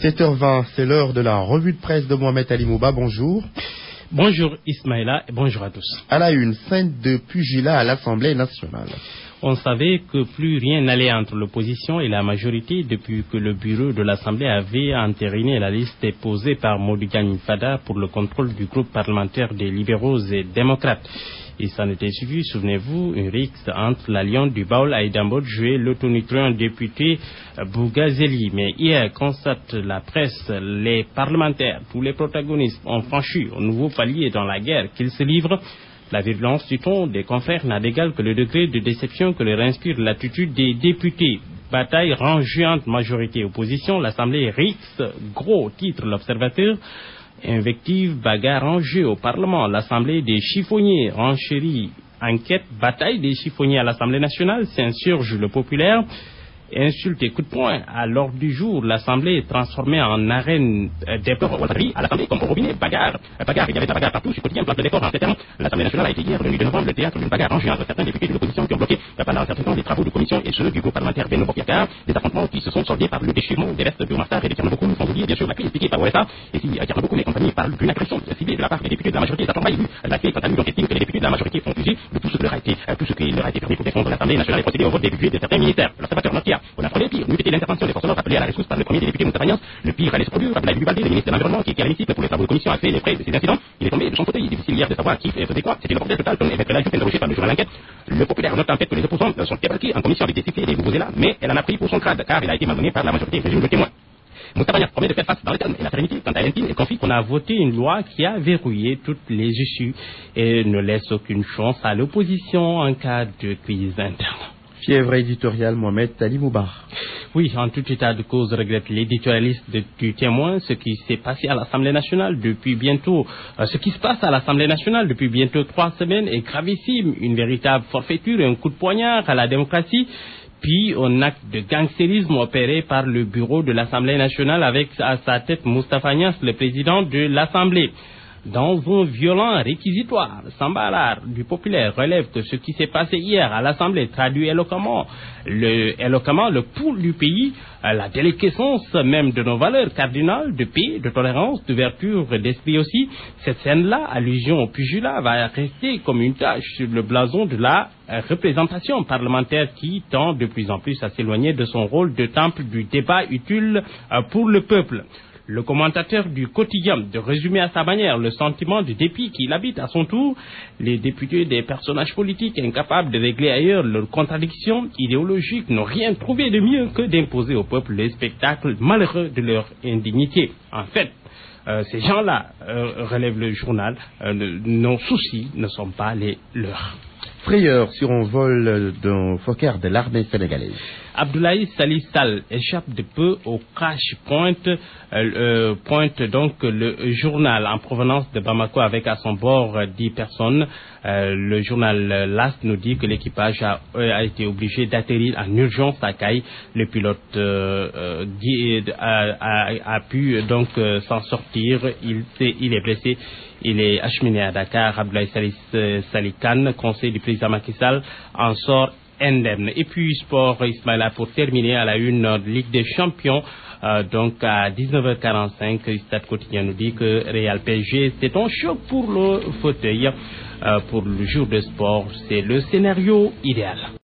7h20, c'est l'heure de la revue de presse de Mohamed Ali Mouba. Bonjour. Bonjour Ismaïla et bonjour à tous. À la une, scène de pugilat à l'Assemblée nationale. On savait que plus rien n'allait entre l'opposition et la majorité depuis que le bureau de l'Assemblée avait entériné la liste déposée par Modigan Fada pour le contrôle du groupe parlementaire des libéraux et démocrates. Il s'en était suivi, souvenez-vous, une rixe entre la Lyon du Baol Aïda Mbodj et l'autonitruant député Bougazeli. Mais hier, constate la presse, les parlementaires, tous les protagonistes ont franchi un nouveau palier dans la guerre qu'ils se livrent. La virulence du ton des confrères n'a d'égal que le degré de déception que leur inspire l'attitude des députés. Bataille rangeante majorité opposition, l'Assemblée rixe, gros titre l'Observateur. Invective, bagarre en jeu au Parlement, l'Assemblée des chiffonniers, renchérie, enquête, bataille des chiffonniers à l'Assemblée nationale, s'insurge le populaire, insulte et coup de poing à l'ordre du jour, l'Assemblée est transformée en arène d'épreuve à l'Assemblée comme au robinet, bagarre, il y avait de la bagarre partout, sur le quotidien, place de décor en ces termes. L'Assemblée nationale a été hier, le 8 novembre, le théâtre d'une bagarre rangée entre certains députés de l'opposition qui ont bloqué pendant un certain temps les travaux de commission et ceux du groupe parlementaire Benno Bokk Yakaar, des affrontements qui se sont soldés par le déchirement des restes de Massar et de Thierno, sans oublier bien sûr la crise expliquée par OSA, et si Thierno et compagnie parlent d'une agression ciblée de la part des députés de la majorité, ça tombe pas élu. La CFI, quant à lui, donc estime que les députés de la majorité font user de tout ce qui leur a été permis pour défendre l'Assemblée nationale et procéder au vote des budgets de certains ministères. L'Observateur note hier, on a trouvé pire, nous était l'intervention des forces de l'ordre appelées à la rescousse par le premier des députés Moussa Fagnas, le pire à l'escroquerie, Abdoulaye Baldé, le ministre de l'Environnement, qui était à l'hémicycle pour les travaux de commission, a fait les frais de ces incidents. Il est tombé de son fauteuil, il est difficile hier de savoir qui faisait quoi. C'était le bordel total, comme Évêque Lajout, interrogé par le journal Enquête. Le populaire note en fait que les opposants sont débarqués en commission avec des sifflets et des vuvuzela, mais elle en a pris pour son crâne, car elle a été malmenée par la majorité régime de témoins. Moussa Fagnas promet de faire face dans le terme et la sérénité quant à l'intime et conflit. On a voté une loi qui a verrouillé toutes les issues et ne laisse aucune chance à l'opposition en cas de crise interne. Fièvre éditoriale, Mohamed Ali Mouba. Oui, en tout état de cause, regrette l'éditorialiste du Témoin, ce qui s'est passé à l'Assemblée nationale depuis bientôt, ce qui se passe à l'Assemblée nationale depuis bientôt 3 semaines est gravissime, une véritable forfaiture et un coup de poignard à la démocratie. Puis un acte de gangstérisme opéré par le bureau de l'Assemblée nationale avec à sa tête Moustapha Niasse, le président de l'Assemblée. Dans un violent réquisitoire, Sambalar du populaire relève que ce qui s'est passé hier à l'Assemblée traduit éloquemment le pouls du pays, la déliquescence même de nos valeurs cardinales de paix, de tolérance, d'ouverture d'esprit aussi. Cette scène-là, allusion au pugilat, va rester comme une tache sur le blason de la représentation parlementaire qui tend de plus en plus à s'éloigner de son rôle de temple du débat utile pour le peuple. Le commentateur du quotidien de résumer à sa manière le sentiment de dépit qu'il habite à son tour, les députés des personnages politiques incapables de régler ailleurs leurs contradictions idéologiques n'ont rien trouvé de mieux que d'imposer au peuple les spectacles malheureux de leur indignité. En fait, ces gens-là, relève le journal, nos soucis ne sont pas les leurs. Frayeur sur un vol d'un Fokker de l'armée sénégalaise. Abdoulaye Salih Sall échappe de peu au crash point, pointe donc le journal en provenance de Bamako avec à son bord 10 personnes. Le journal LAS nous dit que l'équipage a été obligé d'atterrir en urgence à Caille. Le pilote a pu donc s'en sortir. Il est blessé. Il est acheminé à Dakar. Abdoulaye Salih Khan, conseiller du président Macky Sall, en sort indemne. Et puis sport, Ismaïla, pour terminer à la une Ligue des Champions, donc à 19h45, Stade Quotidien nous dit que Real PSG, c'est un choc pour le fauteuil. Pour le jour de sport, c'est le scénario idéal.